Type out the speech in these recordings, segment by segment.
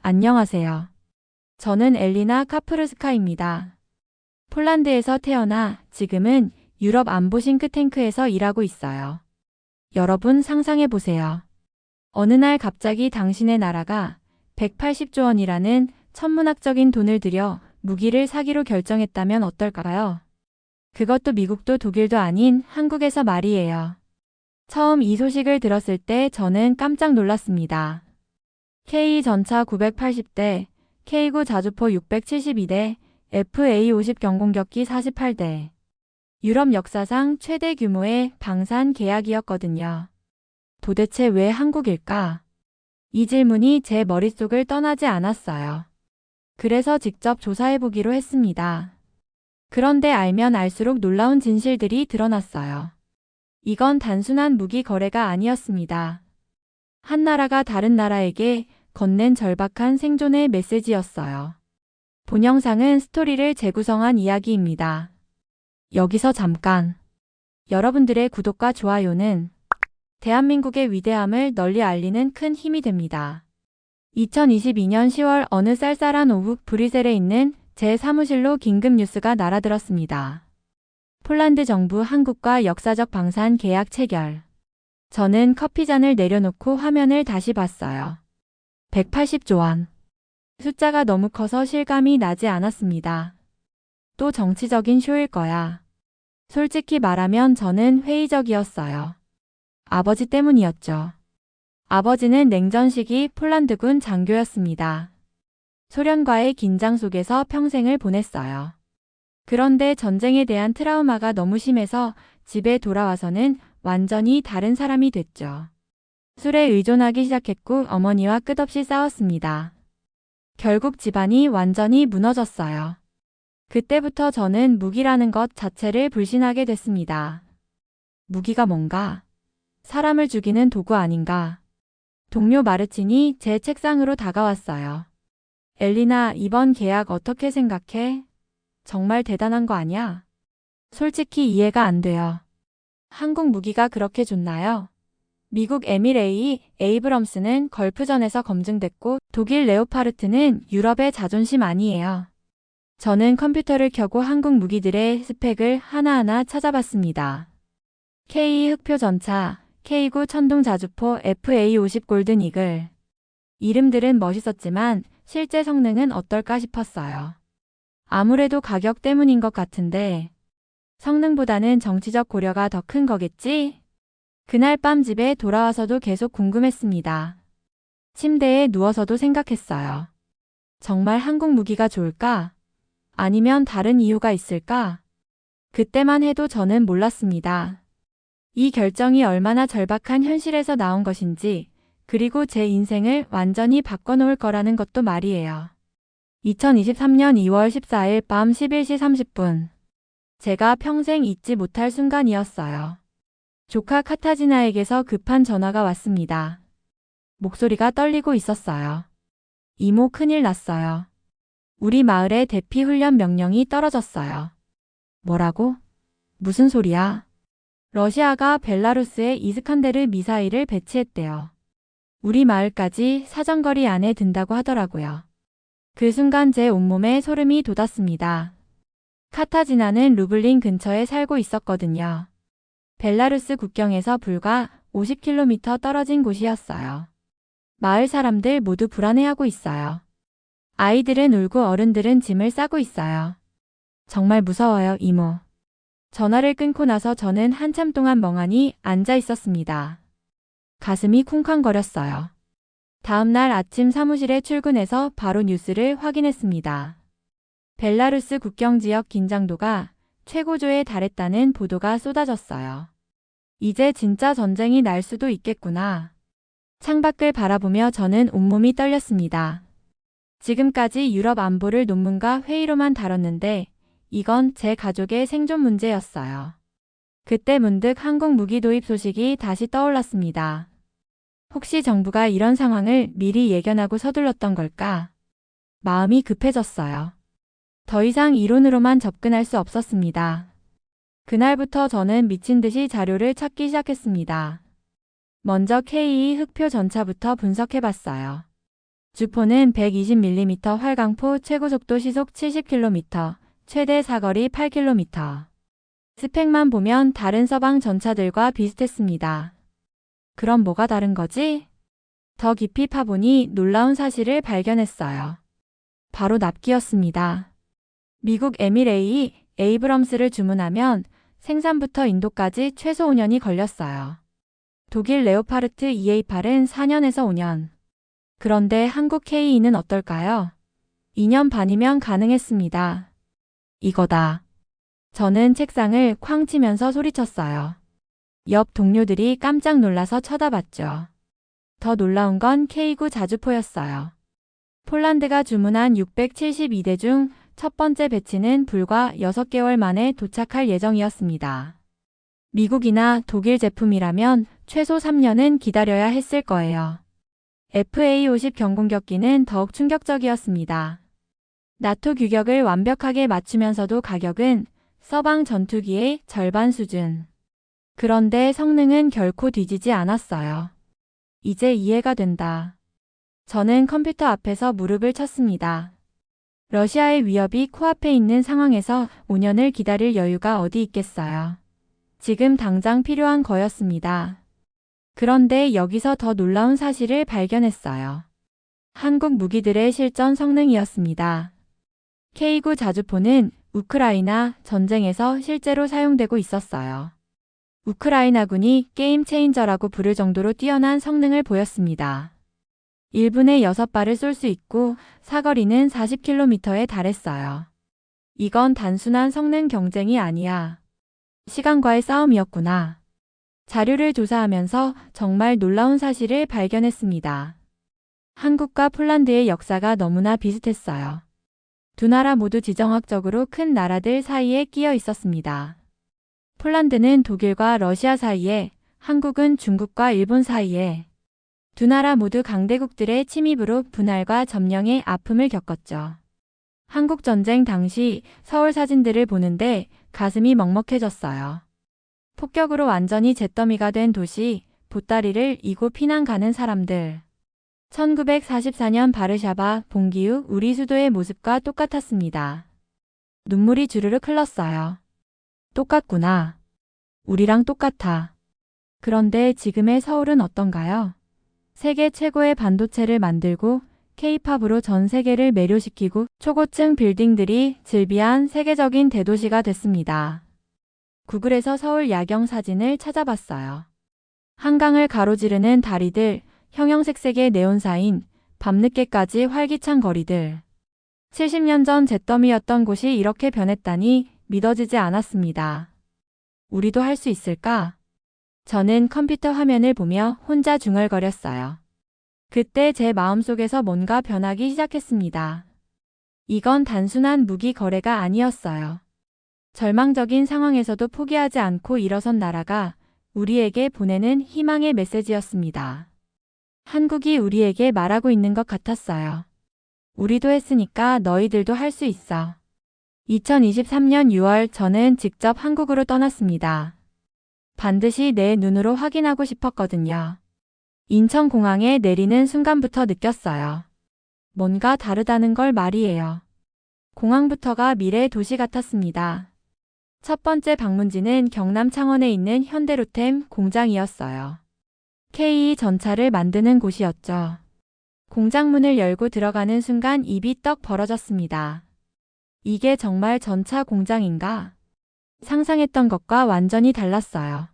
안녕하세요. 저는 엘리나 카프르스카입니다. 폴란드에서 태어나 지금은 유럽 안보 싱크탱크에서 일하고 있어요. 여러분 상상해 보세요. 어느 날 갑자기 당신의 나라가 180조 원이라는 천문학적인 돈을 들여 무기를 사기로 결정했다면 어떨까요? 그것도 미국도 독일도 아닌 한국에서 말이에요. 처음 이 소식을 들었을 때 저는 깜짝 놀랐습니다. K 전차 980대, K9 자주포 672대, FA50 경공격기 48대. 유럽 역사상 최대 규모의 방산 계약이었거든요. 도대체 왜 한국일까? 이 질문이 제 머릿속을 떠나지 않았어요. 그래서 직접 조사해보기로 했습니다. 그런데 알면 알수록 놀라운 진실들이 드러났어요. 이건 단순한 무기 거래가 아니었습니다. 한 나라가 다른 나라에게 건넨 절박한 생존의 메시지였어요. 본 영상은 스토리를 재구성한 이야기입니다. 여기서 잠깐. 여러분들의 구독과 좋아요는 대한민국의 위대함을 널리 알리는 큰 힘이 됩니다. 2022년 10월 어느 쌀쌀한 오후 브뤼셀에 있는 제 사무실로 긴급 뉴스가 날아들었습니다. 폴란드 정부 한국과 역사적 방산 계약 체결. 저는 커피잔을 내려놓고 화면을 다시 봤어요. 180조 원. 숫자가 너무 커서 실감이 나지 않았습니다. 또 정치적인 쇼일 거야. 솔직히 말하면 저는 회의적이었어요. 아버지 때문이었죠. 아버지는 냉전 시기 폴란드군 장교였습니다. 소련과의 긴장 속에서 평생을 보냈어요. 그런데 전쟁에 대한 트라우마가 너무 심해서 집에 돌아와서는 완전히 다른 사람이 됐죠. 술에 의존하기 시작했고 어머니와 끝없이 싸웠습니다. 결국 집안이 완전히 무너졌어요. 그때부터 저는 무기라는 것 자체를 불신하게 됐습니다. 무기가 뭔가? 사람을 죽이는 도구 아닌가? 동료 마르친이 제 책상으로 다가왔어요. 엘리나, 이번 계약 어떻게 생각해? 정말 대단한 거 아니야? 솔직히 이해가 안 돼요. 한국 무기가 그렇게 좋나요? 미국 에밀 에이브럼스는 걸프전에서 검증됐고 독일 레오파르트는 유럽의 자존심 아니에요. 저는 컴퓨터를 켜고 한국 무기들의 스펙을 하나하나 찾아봤습니다. K 흑표 전차, K9 천둥 자주포, FA50 골든 이글. 이름들은 멋있었지만 실제 성능은 어떨까 싶었어요. 아무래도 가격 때문인 것 같은데 성능보다는 정치적 고려가 더 큰 거겠지? 그날 밤 집에 돌아와서도 계속 궁금했습니다. 침대에 누워서도 생각했어요. 정말 한국 무기가 좋을까? 아니면 다른 이유가 있을까? 그때만 해도 저는 몰랐습니다. 이 결정이 얼마나 절박한 현실에서 나온 것인지, 그리고 제 인생을 완전히 바꿔놓을 거라는 것도 말이에요. 2023년 2월 14일 밤 11시 30분. 제가 평생 잊지 못할 순간이었어요. 조카 카타지나에게서 급한 전화가 왔습니다. 목소리가 떨리고 있었어요. 이모, 큰일 났어요. 우리 마을에 대피 훈련 명령이 떨어졌어요. 뭐라고? 무슨 소리야? 러시아가 벨라루스에 이스칸데르 미사일을 배치했대요. 우리 마을까지 사정거리 안에 든다고 하더라고요. 그 순간 제 온몸에 소름이 돋았습니다. 카타지나는 루블린 근처에 살고 있었거든요. 벨라루스 국경에서 불과 50km 떨어진 곳이었어요. 마을 사람들 모두 불안해하고 있어요. 아이들은 울고 어른들은 짐을 싸고 있어요. 정말 무서워요, 이모. 전화를 끊고 나서 저는 한참 동안 멍하니 앉아 있었습니다. 가슴이 쿵쾅거렸어요. 다음날 아침 사무실에 출근해서 바로 뉴스를 확인했습니다. 벨라루스 국경 지역 긴장도가 최고조에 달했다는 보도가 쏟아졌어요. 이제 진짜 전쟁이 날 수도 있겠구나. 창밖을 바라보며 저는 온몸이 떨렸습니다. 지금까지 유럽 안보를 논문과 회의로만 다뤘는데 이건 제 가족의 생존 문제였어요. 그때 문득 한국 무기 도입 소식이 다시 떠올랐습니다. 혹시 정부가 이런 상황을 미리 예견하고 서둘렀던 걸까? 마음이 급해졌어요. 더 이상 이론으로만 접근할 수 없었습니다. 그날부터 저는 미친 듯이 자료를 찾기 시작했습니다. 먼저 K2 흑표 전차부터 분석해봤어요. 주포는 120mm 활강포 최고속도 시속 70km, 최대 사거리 8km. 스펙만 보면 다른 서방 전차들과 비슷했습니다. 그럼 뭐가 다른 거지? 더 깊이 파보니 놀라운 사실을 발견했어요. 바로 납기였습니다. 미국 에밀A 에이브럼스를 주문하면 생산부터 인도까지 최소 5년이 걸렸어요. 독일 레오파르트 EA8은 4년에서 5년. 그런데 한국 KE는 어떨까요? 2년 반이면 가능했습니다. 이거다. 저는 책상을 쾅 치면서 소리쳤어요. 옆 동료들이 깜짝 놀라서 쳐다봤죠. 더 놀라운 건 K9 자주포였어요. 폴란드가 주문한 672대 중 첫 번째 배치는 불과 6개월 만에 도착할 예정이었습니다. 미국이나 독일 제품이라면 최소 3년은 기다려야 했을 거예요. FA-50 경공격기는 더욱 충격적이었습니다. 나토 규격을 완벽하게 맞추면서도 가격은 서방 전투기의 절반 수준. 그런데 성능은 결코 뒤지지 않았어요. 이제 이해가 된다. 저는 컴퓨터 앞에서 무릎을 쳤습니다. 러시아의 위협이 코앞에 있는 상황에서 5년을 기다릴 여유가 어디 있겠어요. 지금 당장 필요한 거였습니다. 그런데 여기서 더 놀라운 사실을 발견했어요. 한국 무기들의 실전 성능이었습니다. K9 자주포는 우크라이나 전쟁에서 실제로 사용되고 있었어요. 우크라이나군이 게임 체인저라고 부를 정도로 뛰어난 성능을 보였습니다. 1분에 6발을 쏠 수 있고 사거리는 40km에 달했어요. 이건 단순한 성능 경쟁이 아니야. 시간과의 싸움이었구나. 자료를 조사하면서 정말 놀라운 사실을 발견했습니다. 한국과 폴란드의 역사가 너무나 비슷했어요. 두 나라 모두 지정학적으로 큰 나라들 사이에 끼어 있었습니다. 폴란드는 독일과 러시아 사이에, 한국은 중국과 일본 사이에. 두 나라 모두 강대국들의 침입으로 분할과 점령의 아픔을 겪었죠. 한국전쟁 당시 서울 사진들을 보는데 가슴이 먹먹해졌어요. 폭격으로 완전히 잿더미가 된 도시, 보따리를 이고 피난 가는 사람들. 1944년 바르샤바, 봉기우, 우리 수도의 모습과 똑같았습니다. 눈물이 주르륵 흘렀어요. 똑같구나. 우리랑 똑같아. 그런데 지금의 서울은 어떤가요? 세계 최고의 반도체를 만들고 K-팝으로 전 세계를 매료시키고 초고층 빌딩들이 즐비한 세계적인 대도시가 됐습니다. 구글에서 서울 야경 사진을 찾아봤어요. 한강을 가로지르는 다리들, 형형색색의 네온사인, 밤늦게까지 활기찬 거리들. 70년 전 잿더미였던 곳이 이렇게 변했다니 믿어지지 않았습니다. 우리도 할 수 있을까? 저는 컴퓨터 화면을 보며 혼자 중얼거렸어요. 그때 제 마음속에서 뭔가 변하기 시작했습니다. 이건 단순한 무기 거래가 아니었어요. 절망적인 상황에서도 포기하지 않고 일어선 나라가 우리에게 보내는 희망의 메시지였습니다. 한국이 우리에게 말하고 있는 것 같았어요. 우리도 했으니까 너희들도 할 수 있어. 2023년 6월 저는 직접 한국으로 떠났습니다. 반드시 내 눈으로 확인하고 싶었거든요. 인천공항에 내리는 순간부터 느꼈어요. 뭔가 다르다는 걸 말이에요. 공항부터가 미래 도시 같았습니다. 첫 번째 방문지는 경남 창원에 있는 현대로템 공장이었어요. K2 전차를 만드는 곳이었죠. 공장 문을 열고 들어가는 순간 입이 떡 벌어졌습니다. 이게 정말 전차 공장인가? 상상했던 것과 완전히 달랐어요.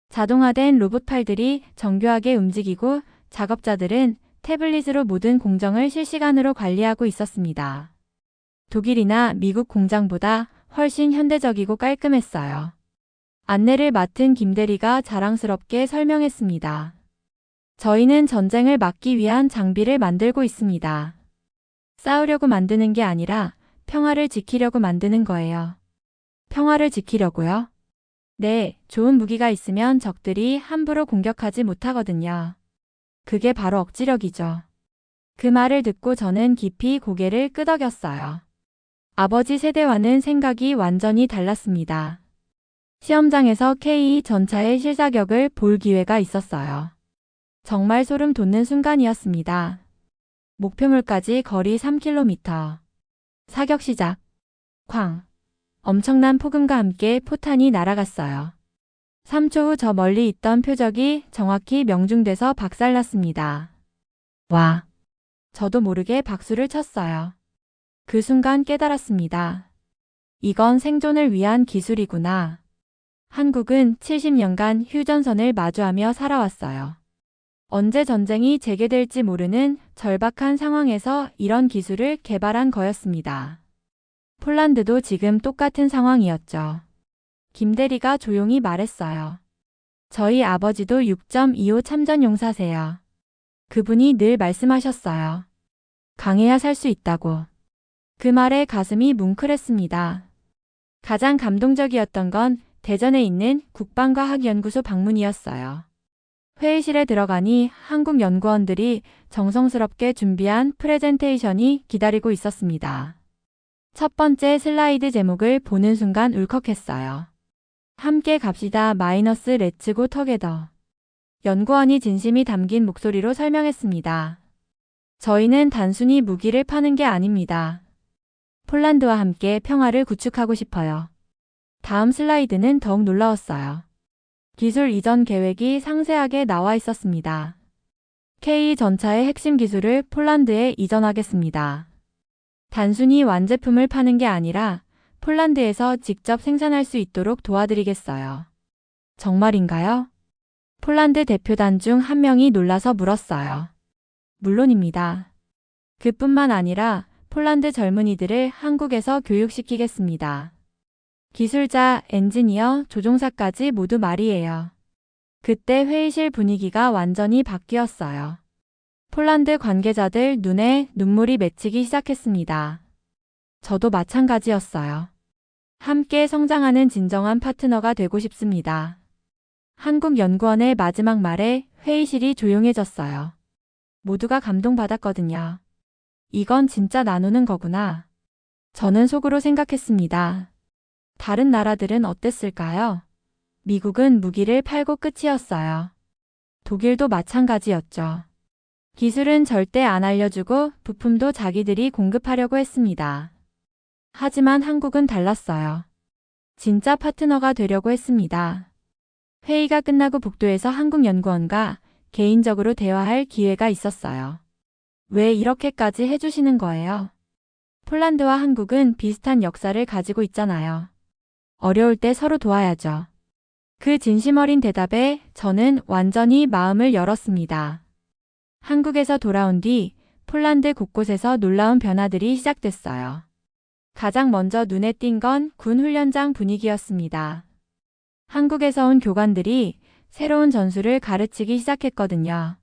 자동화된 로봇팔들이 정교하게 움직이고 작업자들은 태블릿으로 모든 공정을 실시간으로 관리하고 있었습니다. 독일이나 미국 공장보다 훨씬 현대적이고 깔끔했어요. 안내를 맡은 김대리가 자랑스럽게 설명했습니다. 저희는 전쟁을 막기 위한 장비를 만들고 있습니다. 싸우려고 만드는 게 아니라 평화를 지키려고 만드는 거예요. 평화를 지키려고요? 네, 좋은 무기가 있으면 적들이 함부로 공격하지 못하거든요. 그게 바로 억지력이죠. 그 말을 듣고 저는 깊이 고개를 끄덕였어요. 아버지 세대와는 생각이 완전히 달랐습니다. 시험장에서 K2 전차의 실사격을 볼 기회가 있었어요. 정말 소름 돋는 순간이었습니다. 목표물까지 거리 3km. 사격 시작. 쾅. 엄청난 폭음과 함께 포탄이 날아갔어요. 3초 후 저 멀리 있던 표적이 정확히 명중돼서 박살났습니다. 와. 저도 모르게 박수를 쳤어요. 그 순간 깨달았습니다. 이건 생존을 위한 기술이구나. 한국은 70년간 휴전선을 마주하며 살아왔어요. 언제 전쟁이 재개될지 모르는 절박한 상황에서 이런 기술을 개발한 거였습니다. 폴란드도 지금 똑같은 상황이었죠. 김 대리가 조용히 말했어요. 저희 아버지도 6.25 참전용사세요. 그분이 늘 말씀하셨어요. 강해야 살 수 있다고. 그 말에 가슴이 뭉클했습니다. 가장 감동적이었던 건 대전에 있는 국방과학연구소 방문이었어요. 회의실에 들어가니 한국 연구원들이 정성스럽게 준비한 프레젠테이션이 기다리고 있었습니다. 첫 번째 슬라이드 제목을 보는 순간 울컥했어요. 함께 갑시다 마이너스 렛츠고 터게더. 연구원이 진심이 담긴 목소리로 설명했습니다. 저희는 단순히 무기를 파는 게 아닙니다. 폴란드와 함께 평화를 구축하고 싶어요. 다음 슬라이드는 더욱 놀라웠어요. 기술 이전 계획이 상세하게 나와 있었습니다. K 전차의 핵심 기술을 폴란드에 이전하겠습니다. 단순히 완제품을 파는 게 아니라 폴란드에서 직접 생산할 수 있도록 도와드리겠어요. 정말인가요? 폴란드 대표단 중 한 명이 놀라서 물었어요. 물론입니다. 그뿐만 아니라 폴란드 젊은이들을 한국에서 교육시키겠습니다. 기술자, 엔지니어, 조종사까지 모두 말이에요. 그때 회의실 분위기가 완전히 바뀌었어요. 폴란드 관계자들 눈에 눈물이 맺히기 시작했습니다. 저도 마찬가지였어요. 함께 성장하는 진정한 파트너가 되고 싶습니다. 한국연구원의 마지막 말에 회의실이 조용해졌어요. 모두가 감동받았거든요. 이건 진짜 나누는 거구나. 저는 속으로 생각했습니다. 다른 나라들은 어땠을까요? 미국은 무기를 팔고 끝이었어요. 독일도 마찬가지였죠. 기술은 절대 안 알려주고 부품도 자기들이 공급하려고 했습니다. 하지만 한국은 달랐어요. 진짜 파트너가 되려고 했습니다. 회의가 끝나고 복도에서 한국연구원과 개인적으로 대화할 기회가 있었어요. 왜 이렇게까지 해주시는 거예요? 폴란드와 한국은 비슷한 역사를 가지고 있잖아요. 어려울 때 서로 도와야죠. 그 진심 어린 대답에 저는 완전히 마음을 열었습니다. 한국에서 돌아온 뒤 폴란드 곳곳에서 놀라운 변화들이 시작됐어요. 가장 먼저 눈에 띈 건 군 훈련장 분위기였습니다. 한국에서 온 교관들이 새로운 전술을 가르치기 시작했거든요.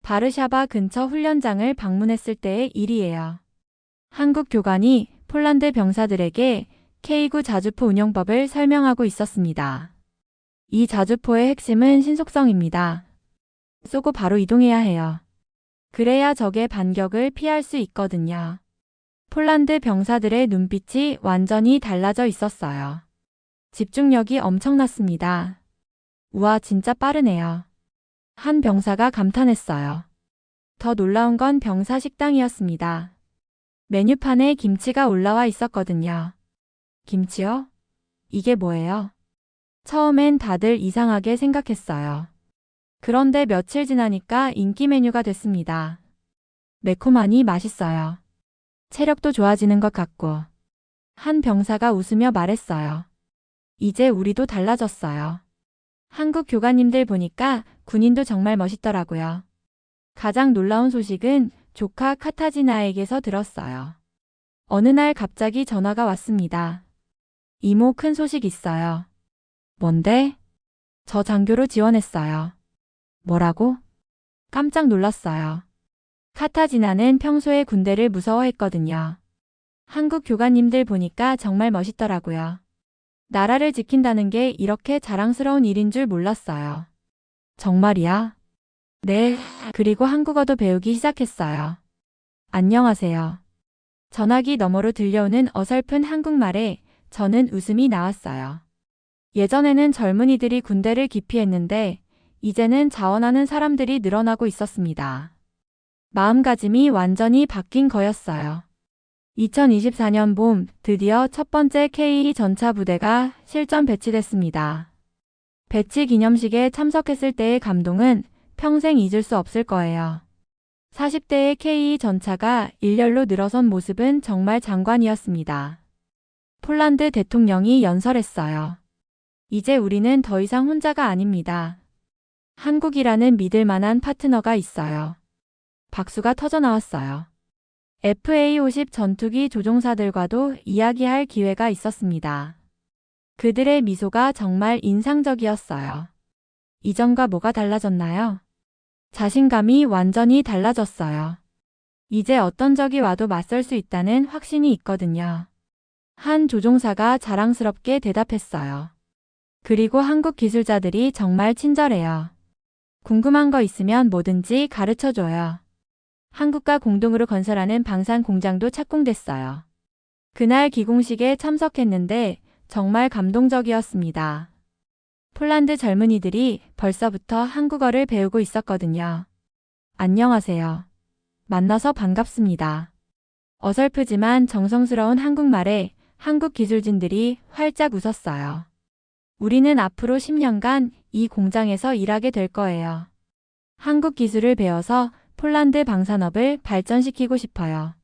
바르샤바 근처 훈련장을 방문했을 때의 일이에요. 한국 교관이 폴란드 병사들에게 K9 자주포 운영법을 설명하고 있었습니다. 이 자주포의 핵심은 신속성입니다. 쏘고 바로 이동해야 해요. 그래야 적의 반격을 피할 수 있거든요. 폴란드 병사들의 눈빛이 완전히 달라져 있었어요. 집중력이 엄청났습니다. 우와, 진짜 빠르네요. 한 병사가 감탄했어요. 더 놀라운 건 병사 식당이었습니다. 메뉴판에 김치가 올라와 있었거든요. 김치요? 이게 뭐예요? 처음엔 다들 이상하게 생각했어요. 그런데 며칠 지나니까 인기 메뉴가 됐습니다. 매콤하니 맛있어요. 체력도 좋아지는 것 같고. 한 병사가 웃으며 말했어요. 이제 우리도 달라졌어요. 한국 교관님들 보니까 군인도 정말 멋있더라고요. 가장 놀라운 소식은 조카 카타지나에게서 들었어요. 어느 날 갑자기 전화가 왔습니다. 이모, 큰 소식 있어요. 뭔데? 저 장교로 지원했어요. 뭐라고? 깜짝 놀랐어요. 카타지나는 평소에 군대를 무서워했거든요. 한국 교관님들 보니까 정말 멋있더라고요. 나라를 지킨다는 게 이렇게 자랑스러운 일인 줄 몰랐어요. 정말이야? 네, 그리고 한국어도 배우기 시작했어요. 안녕하세요. 전화기 너머로 들려오는 어설픈 한국말에 저는 웃음이 나왔어요. 예전에는 젊은이들이 군대를 기피했는데 이제는 자원하는 사람들이 늘어나고 있었습니다. 마음가짐이 완전히 바뀐 거였어요. 2024년 봄 드디어 첫 번째 K 전차 부대가 실전 배치됐습니다. 배치 기념식에 참석했을 때의 감동은 평생 잊을 수 없을 거예요. 40대의 K 전차가 일렬로 늘어선 모습은 정말 장관이었습니다. 폴란드 대통령이 연설했어요. 이제 우리는 더 이상 혼자가 아닙니다. 한국이라는 믿을 만한 파트너가 있어요. 박수가 터져 나왔어요. FA-50 전투기 조종사들과도 이야기할 기회가 있었습니다. 그들의 미소가 정말 인상적이었어요. 이전과 뭐가 달라졌나요? 자신감이 완전히 달라졌어요. 이제 어떤 적이 와도 맞설 수 있다는 확신이 있거든요. 한 조종사가 자랑스럽게 대답했어요. 그리고 한국 기술자들이 정말 친절해요. 궁금한 거 있으면 뭐든지 가르쳐줘요. 한국과 공동으로 건설하는 방산 공장도 착공됐어요. 그날 기공식에 참석했는데 정말 감동적이었습니다. 폴란드 젊은이들이 벌써부터 한국어를 배우고 있었거든요. 안녕하세요. 만나서 반갑습니다. 어설프지만 정성스러운 한국말에 한국 기술진들이 활짝 웃었어요. 우리는 앞으로 10년간 이 공장에서 일하게 될 거예요. 한국 기술을 배워서 폴란드 방산업을 발전시키고 싶어요.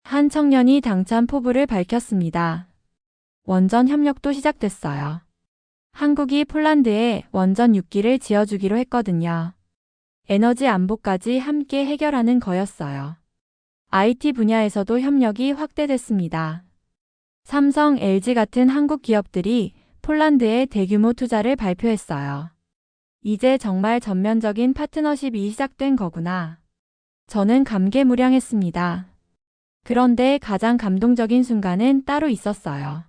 한 청년이 당찬 포부를 밝혔습니다. 원전 협력도 시작됐어요. 한국이 폴란드에 원전 6기를 지어주기로 했거든요. 에너지 안보까지 함께 해결하는 거였어요. IT 분야에서도 협력이 확대됐습니다. 삼성, LG 같은 한국 기업들이 폴란드에 대규모 투자를 발표했어요. 이제 정말 전면적인 파트너십이 시작된 거구나. 저는 감개무량했습니다. 그런데 가장 감동적인 순간은 따로 있었어요.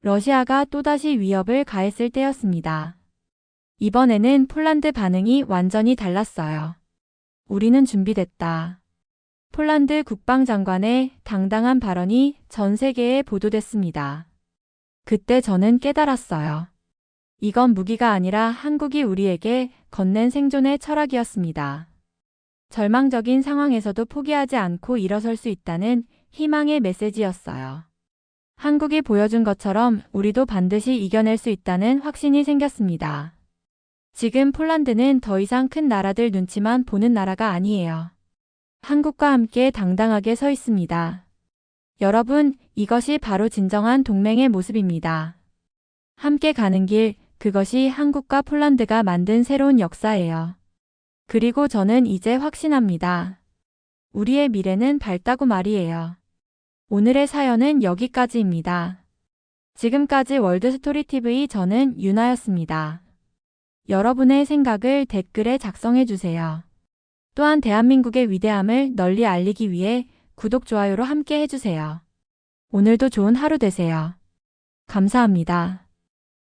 러시아가 또다시 위협을 가했을 때였습니다. 이번에는 폴란드 반응이 완전히 달랐어요. 우리는 준비됐다. 폴란드 국방장관의 당당한 발언이 전 세계에 보도됐습니다. 그때 저는 깨달았어요. 이건 무기가 아니라 한국이 우리에게 건넨 생존의 철학이었습니다. 절망적인 상황에서도 포기하지 않고 일어설 수 있다는 희망의 메시지였어요. 한국이 보여준 것처럼 우리도 반드시 이겨낼 수 있다는 확신이 생겼습니다. 지금 폴란드는 더 이상 큰 나라들 눈치만 보는 나라가 아니에요. 한국과 함께 당당하게 서 있습니다. 여러분, 이것이 바로 진정한 동맹의 모습입니다. 함께 가는 길, 그것이 한국과 폴란드가 만든 새로운 역사예요. 그리고 저는 이제 확신합니다. 우리의 미래는 밝다고 말이에요. 오늘의 사연은 여기까지입니다. 지금까지 월드스토리TV 저는 유나였습니다. 여러분의 생각을 댓글에 작성해주세요. 또한 대한민국의 위대함을 널리 알리기 위해 구독, 좋아요로 함께 해주세요. 오늘도 좋은 하루 되세요. 감사합니다.